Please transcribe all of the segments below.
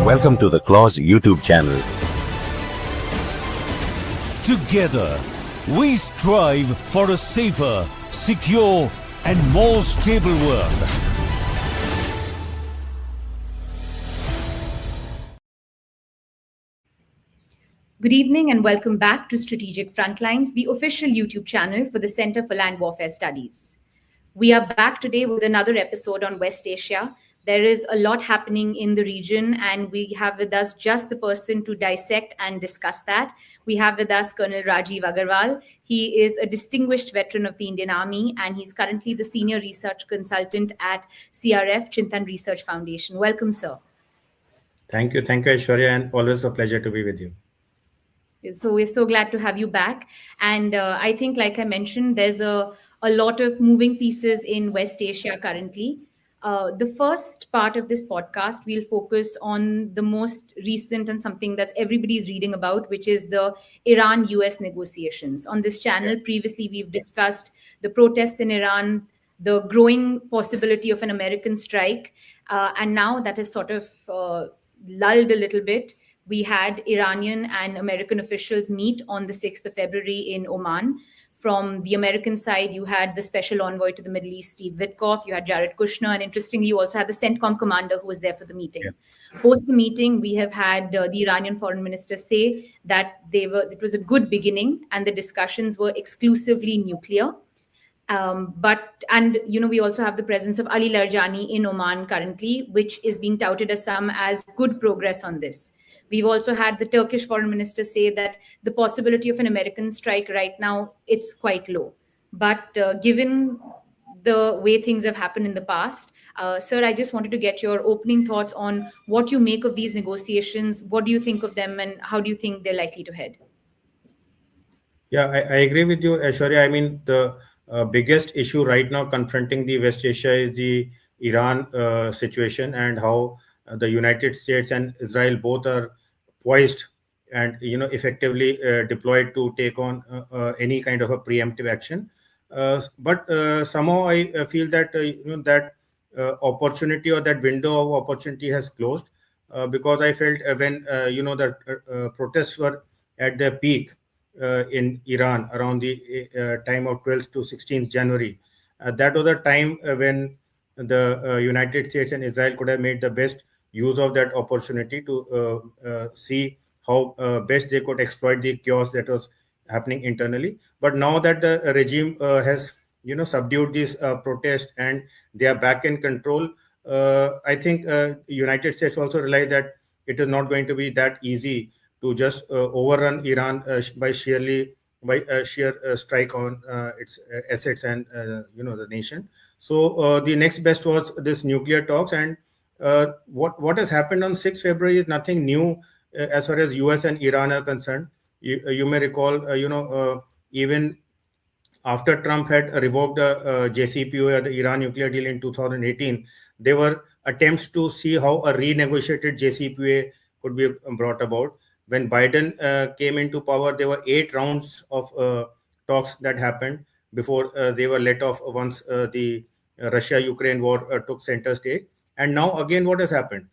Welcome to the Clause YouTube channel. Together, we strive for a safer, secure, and more stable world. Good evening and welcome back to Strategic Frontlines, the official YouTube channel for the Center for Land Warfare Studies. We are back today with another episode on West Asia. There is a lot happening in the region, and we have with us just the person to dissect and discuss that. We have with us Col Rajeev Agarwal. He is a distinguished veteran of the Indian Army, and he's currently the senior research consultant at CRF Chintan Research Foundation. Welcome, sir. Thank you, Aishwarya, and always a pleasure to be with you. So we're so glad to have you back. And I think, like I mentioned, there's a lot of moving pieces in West Asia currently. The first part of this podcast, we'll focus on the most recent and something that everybody's reading about, which is the Iran-US negotiations. On this channel, previously, we've discussed the protests in Iran, the growing possibility of an American strike. And now that has sort of lulled a little bit. We had Iranian and American officials meet on the 6th of February in Oman. From the American side, you had the special envoy to the Middle East, Steve Witkoff. You had Jared Kushner. And interestingly, you also had the CENTCOM commander who was there for the meeting. Yeah. Post the meeting, we have had the Iranian foreign minister say that it was a good beginning and the discussions were exclusively nuclear. We also have the presence of Ali Larjani in Oman currently, which is being touted as good progress on this. We've also had the Turkish foreign minister say that the possibility of an American strike right now, it's quite low. But given the way things have happened in the past, sir, I just wanted to get your opening thoughts on what you make of these negotiations. What do you think of them and how do you think they're likely to head? Yeah, I agree with you, Aishwarya. I mean, the biggest issue right now confronting the West Asia is the Iran situation and how the United States and Israel both are poised and effectively deployed to take on any kind of a preemptive action. But somehow I feel that that opportunity or that window of opportunity has closed because I felt when the protests were at their peak in Iran around the time of 12th to 16th January. That was a time when the United States and Israel could have made the best use of that opportunity to see how best they could exploit the chaos that was happening internally. But now that the regime has subdued these protests and they are back in control, I think United States also realized that it is not going to be that easy to just overrun Iran by sheer strike on its assets and the nation. So the next best was this nuclear talks, and what has happened on 6th February is nothing new as far as US and Iran are concerned. You may recall, even after Trump had revoked the JCPOA, the Iran nuclear deal in 2018, there were attempts to see how a renegotiated JCPOA could be brought about. When Biden came into power, there were 8 rounds of talks that happened before they were let off once the Russia-Ukraine war took center stage. And now again, what has happened?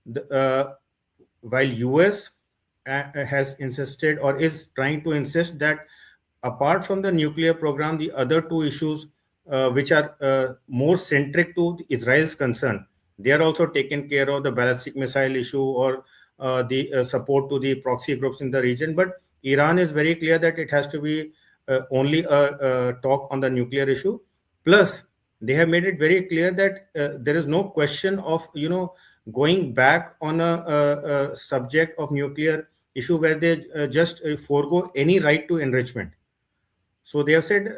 While US has insisted or is trying to insist that apart from the nuclear program, the other 2 issues which are more centric to Israel's concern, they are also taken care of, the ballistic missile issue or the support to the proxy groups in the region. But Iran is very clear that it has to be only a talk on the nuclear issue. Plus, they have made it very clear that there is no question of going back on a subject of nuclear issue where they just forego any right to enrichment. So they have said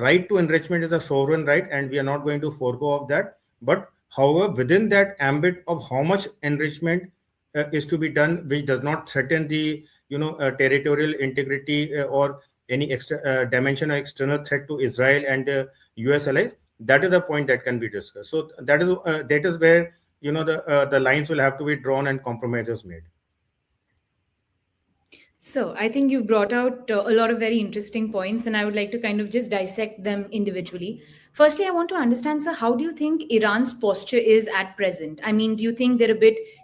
right to enrichment is a sovereign right and we are not going to forego of that. But however, within that ambit of how much enrichment is to be done, which does not threaten the territorial integrity or any extra dimension or external threat to Israel and the US allies, that is a point that can be discussed. So that is where the lines will have to be drawn and compromises made. So I think you've brought out a lot of very interesting points, and I would like to kind of just dissect them individually. Firstly, I want to understand, sir, how do you think Iran's posture is at present? I mean, do you think they're a bit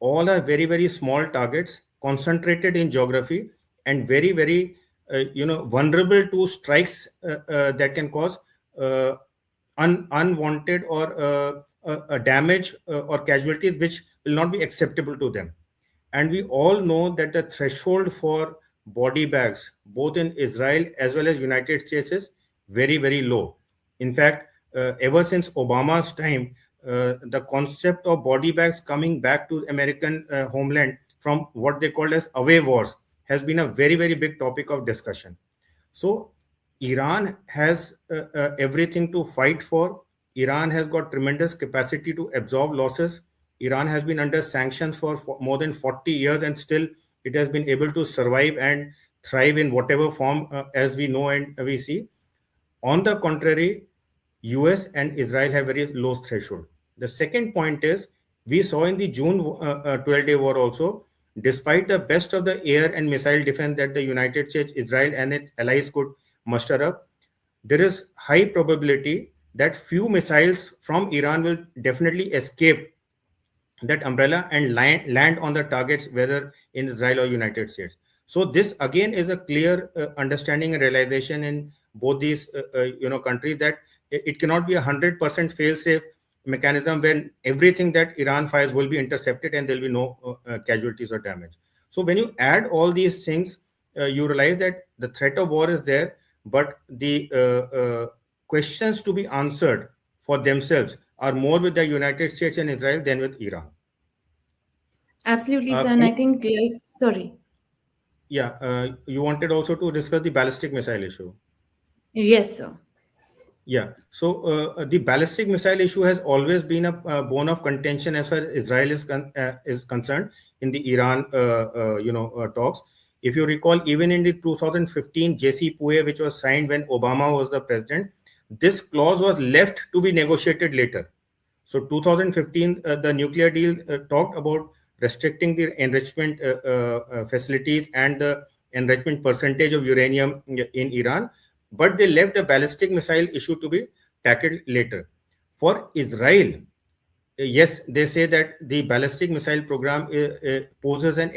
all are very, very small targets, concentrated in geography, and very, very, vulnerable to strikes that can cause uh, unwanted or damage or casualties which will not be acceptable to them. And we all know that the threshold for body bags, both in Israel as well as United States, is very, very low. In fact, ever since Obama's time, the concept of body bags coming back to American homeland from what they called as away wars has been a very, very big topic of discussion. So Iran has everything to fight for. Iran has got tremendous capacity to absorb losses. Iran has been under sanctions for more than 40 years, and still it has been able to survive and thrive in whatever form as we know and we see. On the contrary, US and Israel have very low threshold. The second point is we saw in the June 12-day war also, despite the best of the air and missile defense that the United States, Israel, and its allies could muster up, there is high probability that few missiles from Iran will definitely escape that umbrella and land on the targets, whether in Israel or United States. So this again is a clear understanding and realization in both these countries that it cannot be 100% fail-safe mechanism when everything that Iran fires will be intercepted and there will be no casualties or damage. So when you add all these things, you realize that the threat of war is there, but the questions to be answered for themselves are more with the United States and Israel than with Iran. Absolutely, sir. And I Com- think, like, sorry. yeah, you wanted also to discuss the ballistic missile issue. Yes, sir. Yeah, so the ballistic missile issue has always been a bone of contention as far as Israel is concerned in the Iran talks. If you recall, even in the 2015 JCPOA, which was signed when Obama was the president, this clause was left to be negotiated later. So 2015, the nuclear deal talked about restricting the enrichment facilities and the enrichment percentage of uranium in Iran, but they left the ballistic missile issue to be tackled later. For Israel, yes, they say that the ballistic missile program poses an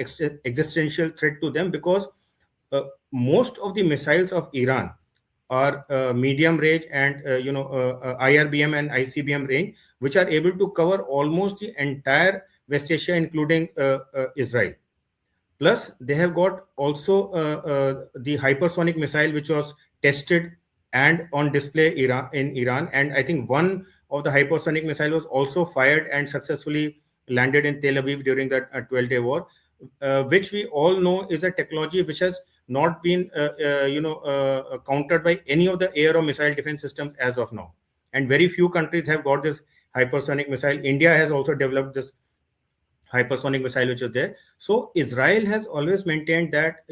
existential threat to them because most of the missiles of Iran are medium range and IRBM and ICBM range, which are able to cover almost the entire West Asia, including Israel. Plus, they have got also the hypersonic missile, which was tested and on display in Iran. And I think one of the hypersonic missile was also fired and successfully landed in Tel Aviv during that 12-day war, which we all know is a technology which has not been, countered by any of the air or missile defense systems as of now. And very few countries have got this hypersonic missile. India has also developed this hypersonic missile which is there. So Israel has always maintained that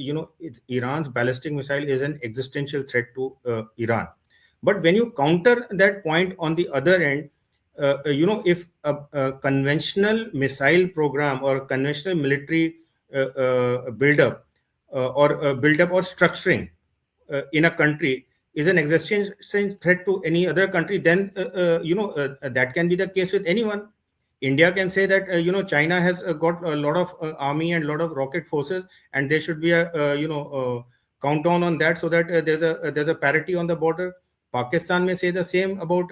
Iran's ballistic missile is an existential threat to Iran. But when you counter that point on the other end, if a conventional missile program or conventional military buildup buildup or structuring in a country is an existential threat to any other country, then that can be the case with anyone. India can say that China has got a lot of army and a lot of rocket forces, and there should be a countdown on that so that there's a parity on the border. Pakistan may say the same about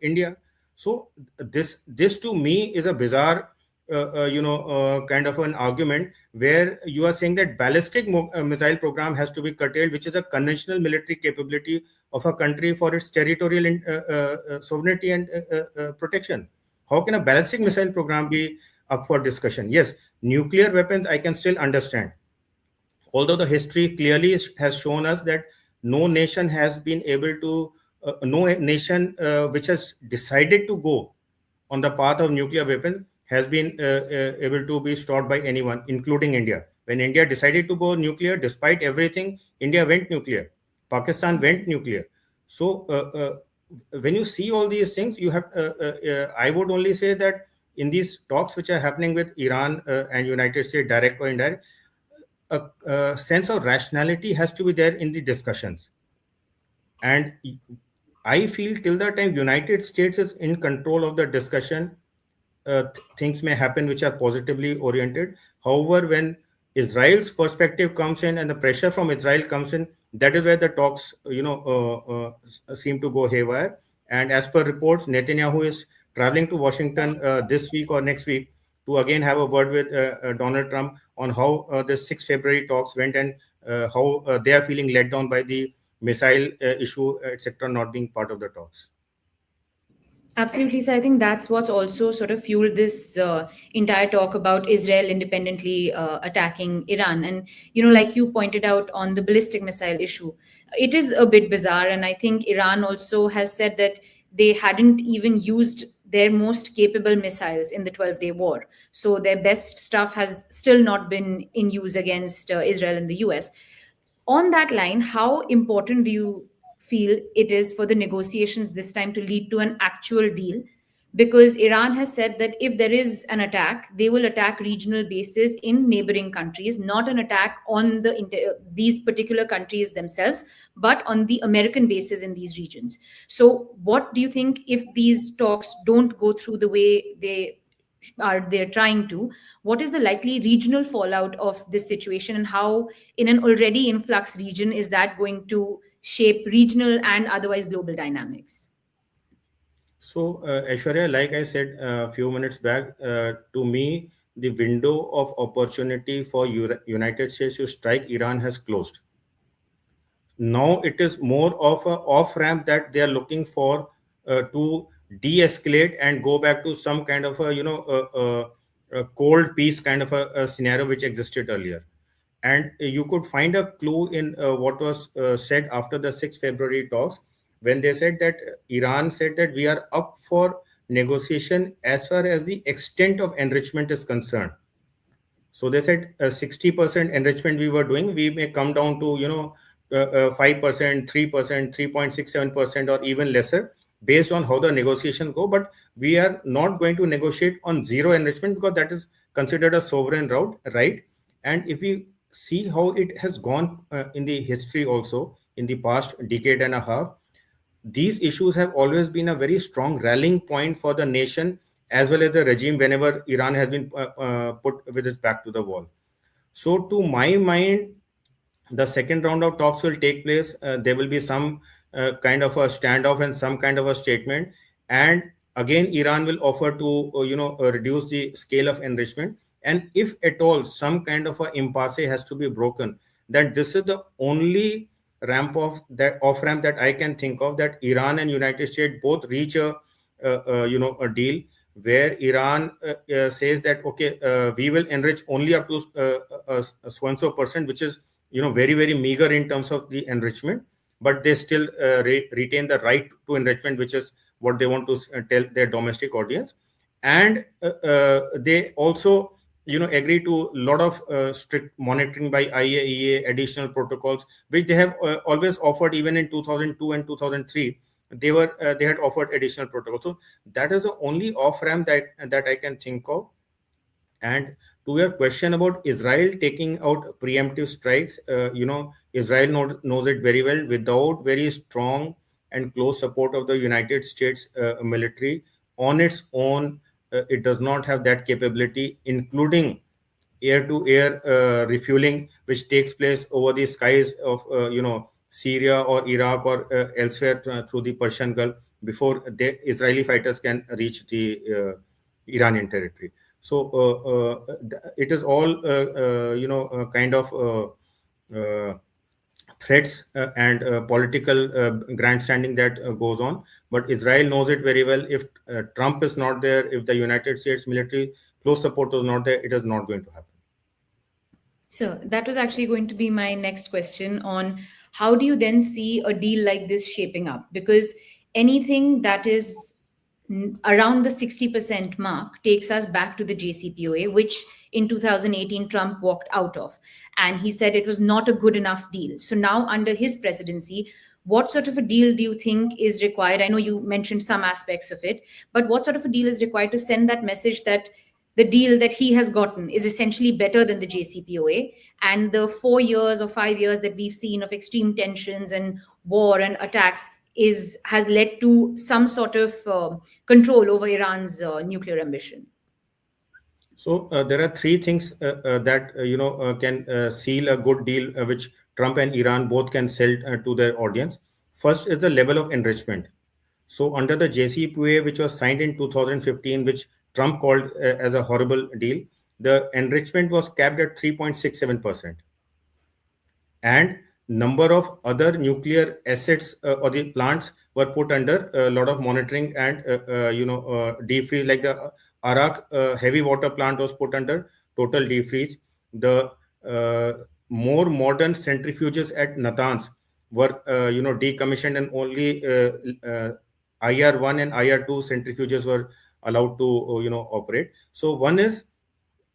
India. So this to me is a bizarre kind of an argument where you are saying that ballistic missile program has to be curtailed, which is a conventional military capability of a country for its territorial sovereignty and protection. How can a ballistic missile program be up for discussion? Yes, nuclear weapons I can still understand. Although the history clearly has shown us that no nation has been able to, no nation which has decided to go on the path of nuclear weapon has been able to be stopped by anyone, including India. When India decided to go nuclear, despite everything, India went nuclear. Pakistan went nuclear. So when you see all these things, you have. I would only say that in these talks which are happening with Iran and United States, direct or indirect, a sense of rationality has to be there in the discussions. And I feel till the time United States is in control of the discussion, things may happen which are positively oriented. However, when Israel's perspective comes in and the pressure from Israel comes in, that is where the talks, seem to go haywire. And as per reports, Netanyahu is traveling to Washington this week or next week to again have a word with Donald Trump on how the 6th February talks went, and how they are feeling let down by the missile issue, etc., not being part of the talks. Absolutely. So I think that's what's also sort of fueled this entire talk about Israel independently attacking Iran. And, like you pointed out on the ballistic missile issue, it is a bit bizarre. And I think Iran also has said that they hadn't even used their most capable missiles in the 12-day war. So their best stuff has still not been in use against Israel and the US. On that line, how important do you feel it is for the negotiations this time to lead to an actual deal? Because Iran has said that if there is an attack, they will attack regional bases in neighboring countries, not an attack on these particular countries themselves, but on the American bases in these regions. So, what do you think if these talks don't go through the way they're trying to? What is the likely regional fallout of this situation, and how, in an already influx region, is that going to shape regional and otherwise global dynamics? So, Aishwarya, like I said a few minutes back, to me, the window of opportunity for United States to strike Iran has closed. Now it is more of a off ramp that they are looking for, to de-escalate and go back to some kind of a a cold peace kind of a scenario which existed earlier. And you could find a clue in what was said after the 6th February talks, when they said that Iran said that we are up for negotiation as far as the extent of enrichment is concerned. So they said 60% enrichment we were doing, we may come down to 5%, 3%, 3.67%, or even lesser, based on how the negotiations go. But we are not going to negotiate on zero enrichment, because that is considered a sovereign route, right? And if we see how it has gone in the history also in the past decade and a half, these issues have always been a very strong rallying point for the nation as well as the regime whenever Iran has been put with its back to the wall. So, to my mind, the second round of talks will take place. There will be some kind of a standoff and some kind of a statement, and again, Iran will offer to reduce the scale of enrichment. And if at all some kind of a impasse has to be broken, then this is the only ramp off ramp that I can think of, that Iran and United States both reach a deal where Iran says that okay, we will enrich only up to so and so percent, which is very very meager in terms of the enrichment, but they still retain the right to enrichment, which is what they want to tell their domestic audience. And they also agree to a lot of strict monitoring by IAEA, additional protocols which they have always offered. Even in 2002 and 2003, they had offered additional protocols. So that is the only off ramp that I can think of. And to your question about Israel taking out preemptive strikes, Israel knows it very well. Without very strong and close support of the United States military on its own, it does not have that capability, including air-to-air refueling, which takes place over the skies of Syria or Iraq or elsewhere through the Persian Gulf, before the Israeli fighters can reach the Iranian territory. So it is all kind of threats and political grandstanding that goes on. But Israel knows it very well. If Trump is not there, if the United States military close support is not there, it is not going to happen. So that was actually going to be my next question on how do you then see a deal like this shaping up? Because anything that is around the 60% mark takes us back to the JCPOA, which in 2018 Trump walked out of. And he said it was not a good enough deal. So now, under his presidency, what sort of a deal do you think is required? I know you mentioned some aspects of it, but what sort of a deal is required to send that message that the deal that he has gotten is essentially better than the JCPOA, and the 4 years or 5 years that we've seen of extreme tensions and war and attacks has led to some sort of control over Iran's nuclear ambition? So there are three things that can seal a good deal, which Trump and Iran both can sell to their audience. First is the level of enrichment. So under the JCPOA, which was signed in 2015, which Trump called as a horrible deal, the enrichment was capped at 3.67%, and number of other nuclear assets or the plants were put under a lot of monitoring and defreeze, like the Arak heavy water plant was put under total defreeze. The uh, more modern centrifuges at Natanz were decommissioned, and only IR1 and IR2 centrifuges were allowed to operate. So one is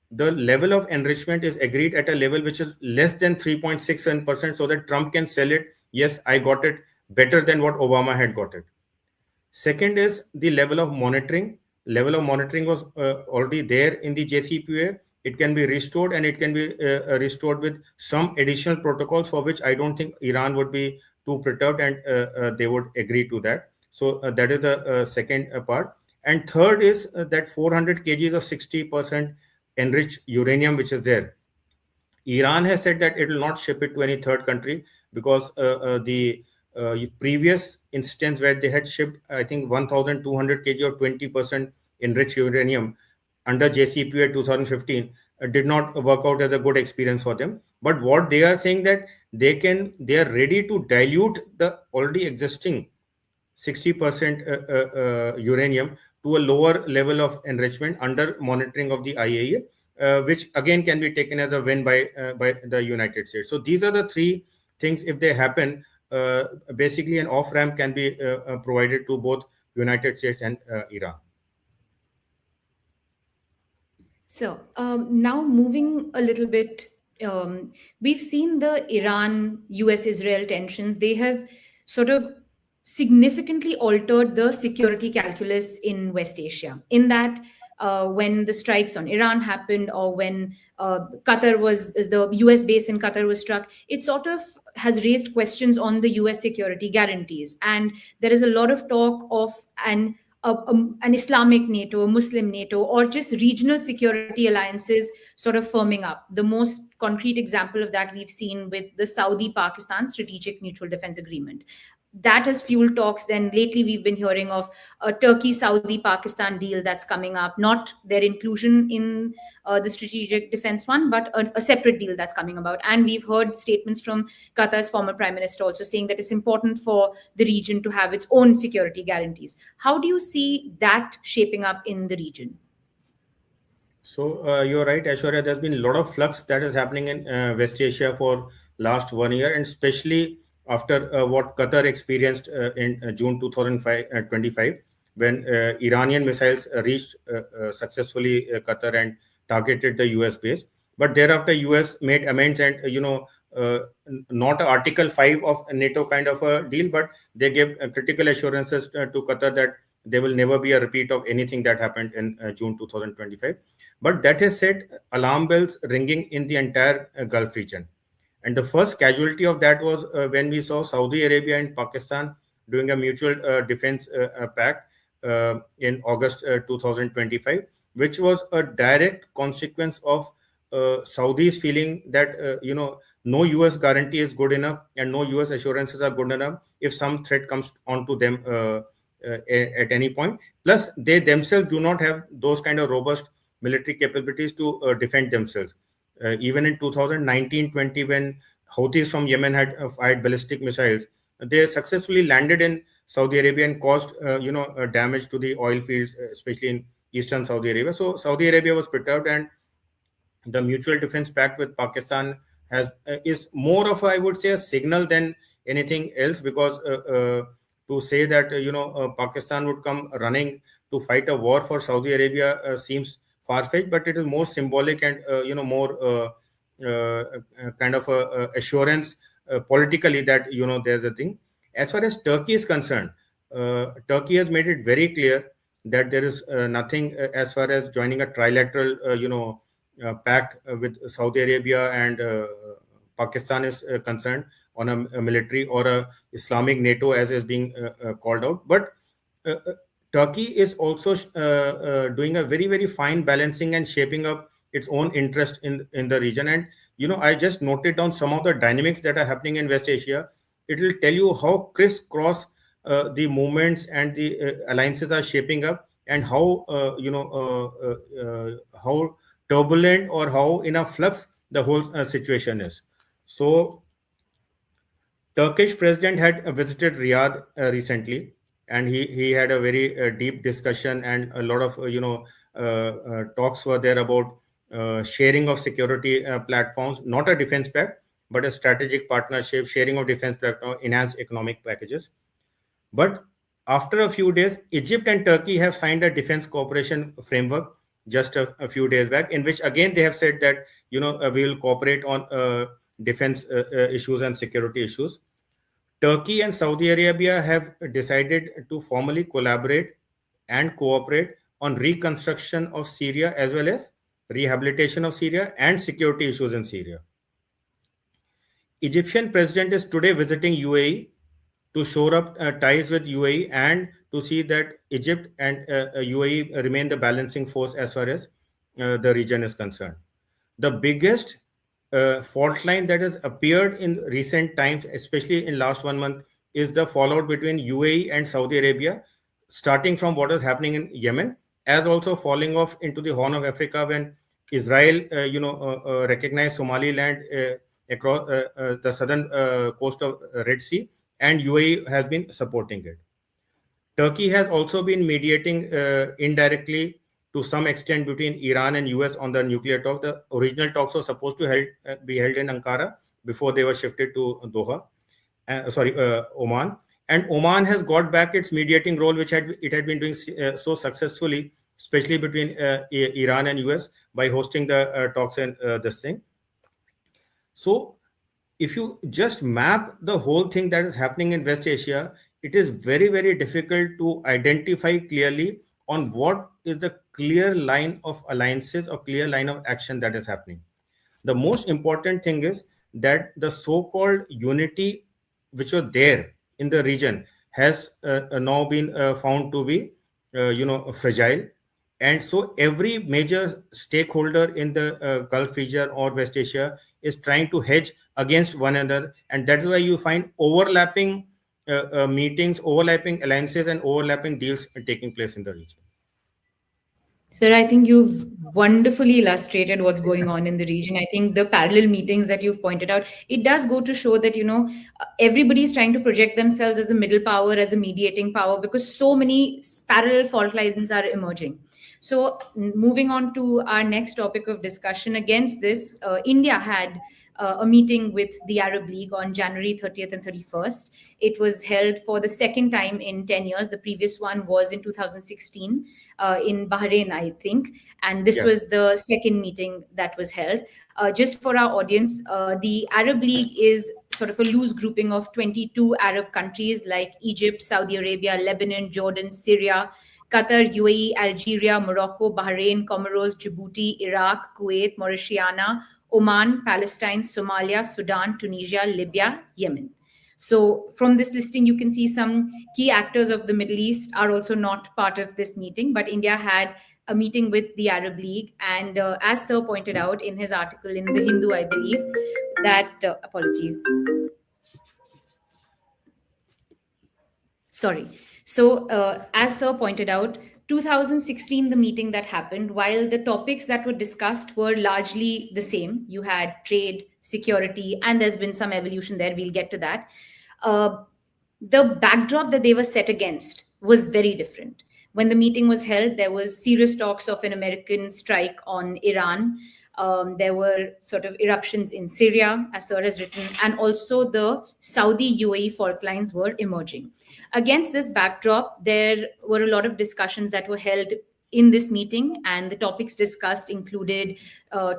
the level of enrichment is agreed at a level which is less than 3.67%, so that Trump can sell it. Yes, I got it better than what Obama had got it. Second is the level of monitoring. Level of monitoring was already there in the JCPOA. It can be restored, and it can be restored with some additional protocols for which I don't think Iran would be too perturbed, and they would agree to that. So that is the second part. And third is that 400 kgs of 60% enriched uranium which is there. Iran has said that it will not ship it to any third country, because the previous instance where they had shipped, I think, 1,200 kg or 20% enriched uranium under JCPOA 2015 did not work out as a good experience for them. But what they are saying, that they are ready to dilute the already existing 60% uranium to a lower level of enrichment under monitoring of the IAEA, which again can be taken as a win by the United States. So these are the three things. If they happen, basically an off ramp can be provided to both United States and Iran. So now moving a little bit, we've seen the Iran US Israel tensions. They have sort of significantly altered the security calculus in West Asia. In that, when the strikes on Iran happened, or when the US base in Qatar was struck, it sort of has raised questions on the US security guarantees. And there is a lot of talk of an Islamic NATO, a Muslim NATO, or just regional security alliances sort of firming up. The most concrete example of that we've seen with the Saudi-Pakistan Strategic Mutual Defense Agreement. That has fueled talks. Then lately we've been hearing of a Turkey-Saudi-Pakistan deal that's coming up, not their inclusion in the strategic defense one, but a separate deal that's coming about. And we've heard statements from Qatar's former prime minister also saying that it's important for the region to have its own security guarantees. How do you see that shaping up in the region? So you're right, Aishwarya. There's been a lot of flux that is happening in West Asia for last 1 year, and especially after what Qatar experienced in June 2025, when Iranian missiles reached successfully Qatar and targeted the US base. But thereafter, US made amends, and not Article 5 of NATO kind of a deal, but they gave critical assurances to Qatar that there will never be a repeat of anything that happened in June 2025. But that has set alarm bells ringing in the entire Gulf region. And the first casualty of that was when we saw Saudi Arabia and Pakistan doing a mutual defense pact in August 2025, which was a direct consequence of Saudis feeling that no US guarantee is good enough, and no US assurances are good enough if some threat comes onto them at any point. Plus, they themselves do not have those kind of robust military capabilities to defend themselves. Even in 2019-20, when Houthis from Yemen had fired ballistic missiles, they successfully landed in Saudi Arabia and caused damage to the oil fields, especially in eastern Saudi Arabia. So Saudi Arabia was perturbed, and the mutual defense pact with Pakistan has is more of, I would say, a signal than anything else, because to say that Pakistan would come running to fight a war for Saudi Arabia seems far-fetched, but it is more symbolic and more kind of assurance politically that there's a thing. As far as Turkey is concerned, Turkey has made it very clear that there is nothing as far as joining a trilateral pact with Saudi Arabia and Pakistan is concerned on a military or a Islamic NATO, as is being called out. But Turkey is also doing a very, very fine balancing and shaping up its own interest in the region. And I just noted down some of the dynamics that are happening in West Asia. It will tell you how crisscross the movements and the alliances are shaping up, and how how turbulent or how in a flux the whole situation is. So Turkish president had visited Riyadh recently, and he had a very deep discussion, and a lot of talks were there about sharing of security platforms, not a defense pact, but a strategic partnership, sharing of defense platform, enhanced economic packages. But after a few days, Egypt and Turkey have signed a defense cooperation framework just a few days back, in which again they have said that we will cooperate on defense issues and security issues. Turkey and Saudi Arabia have decided to formally collaborate and cooperate on reconstruction of Syria, as well as rehabilitation of Syria and security issues in Syria. Egyptian president is today visiting UAE to shore up ties with UAE, and to see that Egypt and UAE remain the balancing force as far as the region is concerned. The biggest fault line that has appeared in recent times, especially in last 1 month, is the fallout between UAE and Saudi Arabia, starting from what is happening in Yemen, as also falling off into the Horn of Africa when Israel, recognized Somaliland across the southern coast of Red Sea, and UAE has been supporting it. Turkey has also been mediating indirectly to some extent between Iran and US on the nuclear talk. The original talks were supposed to be held in Ankara before they were shifted to Doha, Oman. And Oman has got back its mediating role, which it had been doing so successfully, especially between Iran and US, by hosting the talks and this thing. So if you just map the whole thing that is happening in West Asia, it is very, very difficult to identify clearly on what is the clear line of alliances or clear line of action that is happening. The most important thing is that the so-called unity which was there in the region has now been found to be fragile. And so every major stakeholder in the Gulf region or West Asia is trying to hedge against one another, and that is why you find overlapping meetings, overlapping alliances, and overlapping deals taking place in the region. Sir, I think you've wonderfully illustrated what's going on in the region. I think the parallel meetings that you've pointed out, it does go to show that, everybody's trying to project themselves as a middle power, as a mediating power, because so many parallel fault lines are emerging. So, moving on to our next topic of discussion, against this, India had a meeting with the Arab League on January 30th and 31st. It was held for the second time in 10 years. The previous one was in 2016 in Bahrain, I think. And this was the second meeting that was held. Just for our audience, the Arab League is sort of a loose grouping of 22 Arab countries like Egypt, Saudi Arabia, Lebanon, Jordan, Syria, Qatar, UAE, Algeria, Morocco, Bahrain, Comoros, Djibouti, Iraq, Kuwait, Mauritania, Oman, Palestine, Somalia, Sudan, Tunisia, Libya, Yemen. So from this listing, you can see some key actors of the Middle East are also not part of this meeting, but India had a meeting with the Arab League. And as Sir pointed out in his article in The Hindu, I believe, that, apologies. Sorry. So as Sir pointed out, 2016, the meeting that happened, while the topics that were discussed were largely the same, you had trade, security, and there's been some evolution there. We'll get to that. The backdrop that they were set against was very different. When the meeting was held, there was serious talks of an American strike on Iran. There were sort of eruptions in Syria, as Sir has written, and also the Saudi UAE fault lines were emerging. Against this backdrop, there were a lot of discussions that were held in this meeting, and the topics discussed included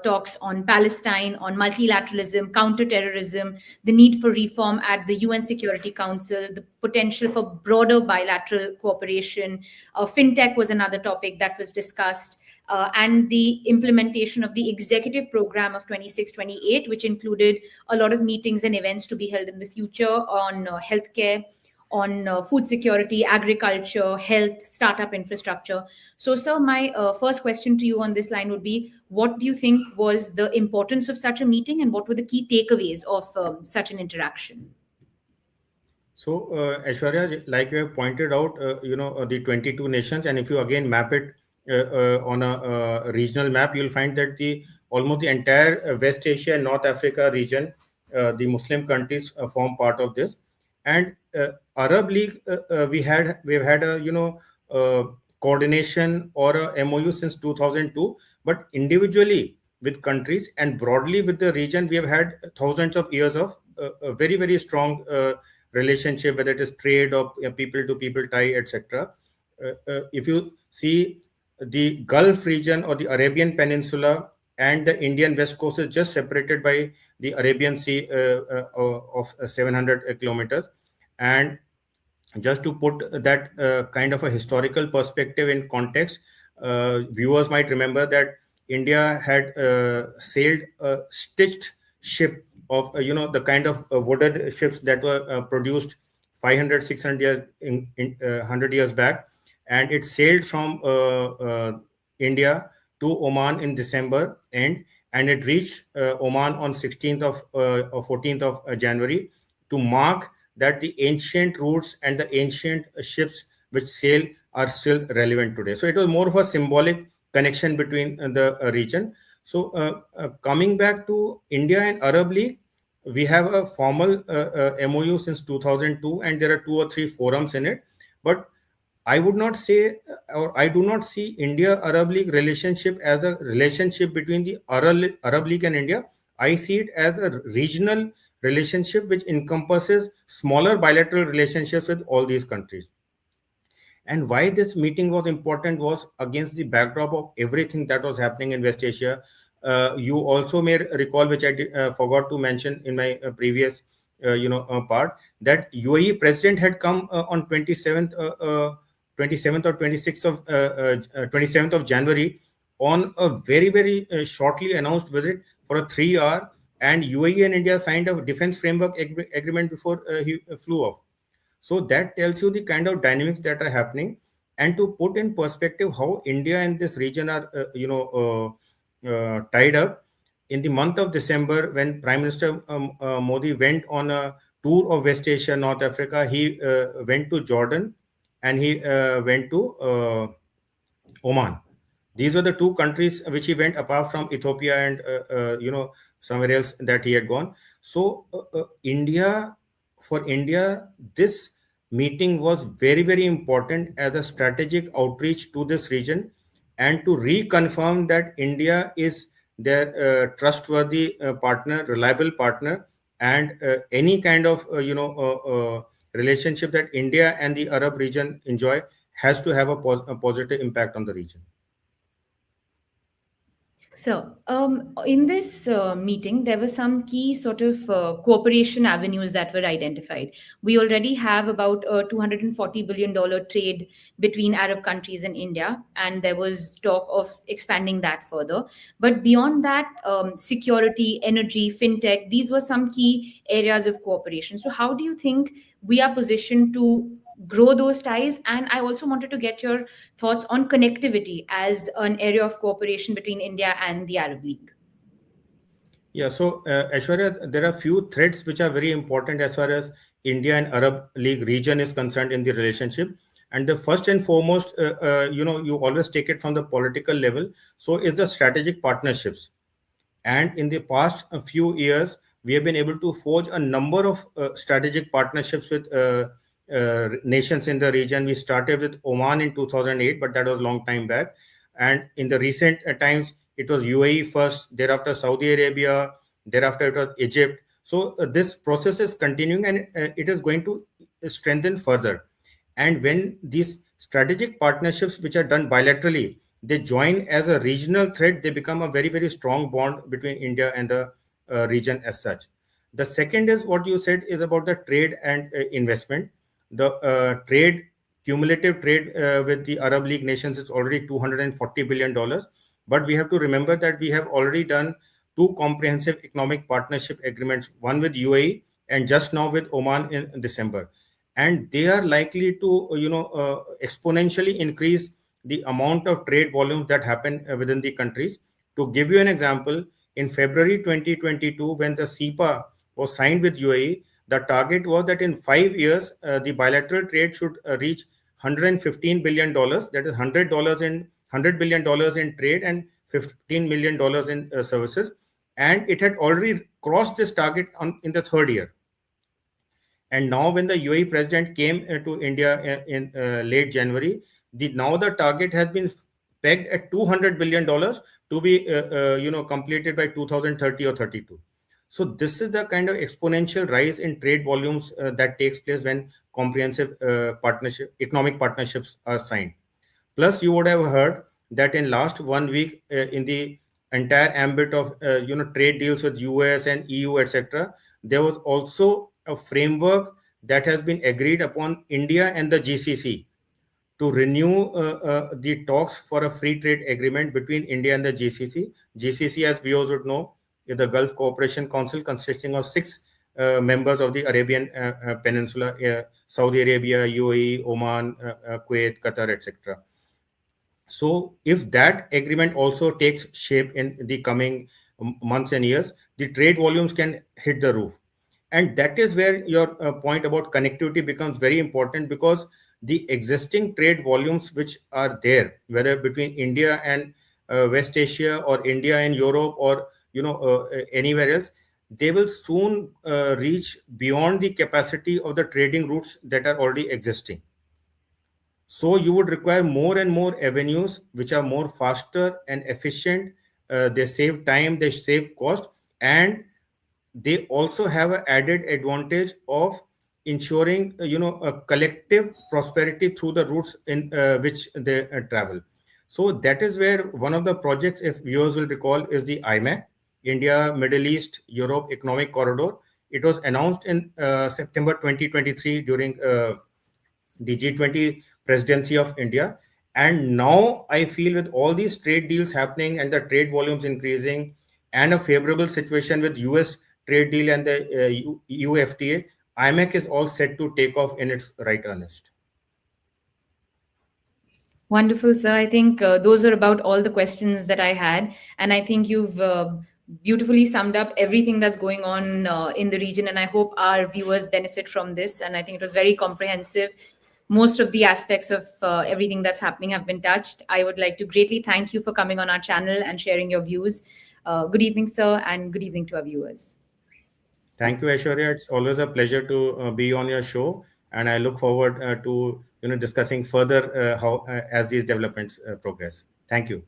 talks on Palestine, on multilateralism, counterterrorism, the need for reform at the UN Security Council, the potential for broader bilateral cooperation. Fintech was another topic that was discussed, and the implementation of the executive program of 26-28, which included a lot of meetings and events to be held in the future on healthcare, on food security, agriculture, health, startup infrastructure. So, sir, my first question to you on this line would be, what do you think was the importance of such a meeting, and what were the key takeaways of such an interaction? So, Aishwarya, like you have pointed out, the 22 nations, and if you again map it on a regional map, you'll find that the almost the entire West Asia and North Africa region, the Muslim countries form part of this, and Arab League, we've had a uh, coordination or a MOU since 2002, but individually with countries and broadly with the region, we have had thousands of years of a very very strong relationship, whether it is trade or people to people tie, etc. If you see the Gulf region or the Arabian Peninsula and the Indian West Coast is just separated by the Arabian Sea of 700 kilometers. And just to put that kind of a historical perspective in context, viewers might remember that India had sailed a stitched ship of the kind of wooden ships that were produced 500 600 years 100 years back, and it sailed from India to Oman in December end, and it reached Oman on 16th of or 14th of January, to mark that the ancient routes and the ancient ships which sail are still relevant today. So it was more of a symbolic connection between the region. So coming back to India and Arab League, we have a formal MOU since 2002, and there are two or three forums in it. But I would not say, or I do not see India Arab League relationship as a relationship between the Arab League and India. I see it as a regional relationship which encompasses smaller bilateral relationships with all these countries. And why this meeting was important was against the backdrop of everything that was happening in West Asia. You also may recall, which I forgot to mention in my previous, part, that UAE president had come on 27th or 26th of 27th of January on a very very shortly announced visit for a 3 hour, and UAE and India signed a defense framework agreement before he flew off. So that tells you the kind of dynamics that are happening, and to put in perspective how India and this region are, tied up. In the month of December, when Prime Minister Modi went on a tour of West Asia, North Africa, he went to Jordan and he went to Oman. These were the two countries which he went, apart from Ethiopia and somewhere else that he had gone. So for India, this meeting was very very important as a strategic outreach to this region, and to reconfirm that India is their trustworthy partner, reliable partner, and any kind of relationship that India and the Arab region enjoy has to have a positive impact on the region. So, in this meeting, there were some key sort of cooperation avenues that were identified. We already have about a $240 billion trade between Arab countries and India, and there was talk of expanding that further. But beyond that, security, energy, fintech, these were some key areas of cooperation. So, how do you think we are positioned to grow those ties? And I also wanted to get your thoughts on connectivity as an area of cooperation between India and the Arab League. Yeah, so Aishwarya, there are few threads which are very important as far as India and Arab League region is concerned in the relationship. And the first and foremost, you always take it from the political level. So is the strategic partnerships. And in the past few years, we have been able to forge a number of strategic partnerships with nations in the region. We started with Oman in 2008, but that was a long time back. And in the recent times, it was UAE first, thereafter Saudi Arabia, thereafter it was Egypt. So this process is continuing, and it is going to strengthen further. And when these strategic partnerships, which are done bilaterally, they join as a regional thread, they become a very, very strong bond between India and the region as such. The second is what you said is about the trade and investment. The cumulative trade with the Arab League nations is already $240 billion. But we have to remember that we have already done two comprehensive economic partnership agreements, one with UAE and just now with Oman in December. and they are likely to exponentially increase the amount of trade volumes that happen within the countries. To give you an example, in February 2022, when the CEPA was signed with UAE, the target was that in 5 years the bilateral trade should reach $115 billion. That is $100 in trade and $15 million in services, and it had already crossed this target in the third year. And now, when the UAE president came to India in late January, now the target has been pegged at $200 billion to be completed by 2030 or 32. So this is the kind of exponential rise in trade volumes that takes place when comprehensive economic partnerships are signed. Plus, you would have heard that in last 1 week, in the entire ambit of trade deals with US and EU, etc., there was also a framework that has been agreed upon India and the GCC to renew the talks for a free trade agreement between India and the GCC. GCC, as viewers would know, is the Gulf Cooperation Council, consisting of six members of the Arabian Peninsula: Saudi Arabia, UAE, Oman, Kuwait, Qatar, etc. So, if that agreement also takes shape in the coming months and years, the trade volumes can hit the roof. And that is where your point about connectivity becomes very important, because the existing trade volumes which are there, whether between India and West Asia, or India and Europe, or anywhere else, they will soon reach beyond the capacity of the trading routes that are already existing. So you would require more and more avenues which are more faster and efficient. They save time, they save cost, and they also have an added advantage of ensuring a collective prosperity through the routes in which they travel. So that is where one of the projects, if viewers will recall, is the IMEC, India Middle East Europe Economic Corridor. It was announced in September 2023 during the G20 presidency of India. And now I feel, with all these trade deals happening and the trade volumes increasing, and a favorable situation with US trade deal and the EU FTA, IMEC is all set to take off in its right earnest. Wonderful, sir. I think those are about all the questions that I had. And I think you've beautifully summed up everything that's going on in the region. And I hope our viewers benefit from this. And I think it was very comprehensive. Most of the aspects of everything that's happening have been touched. I would like to greatly thank you for coming on our channel and sharing your views. Good evening, sir, and good evening to our viewers. Thank you, Aishwarya. It's always a pleasure to be on your show, and I look forward to discussing further how as these developments progress. Thank you.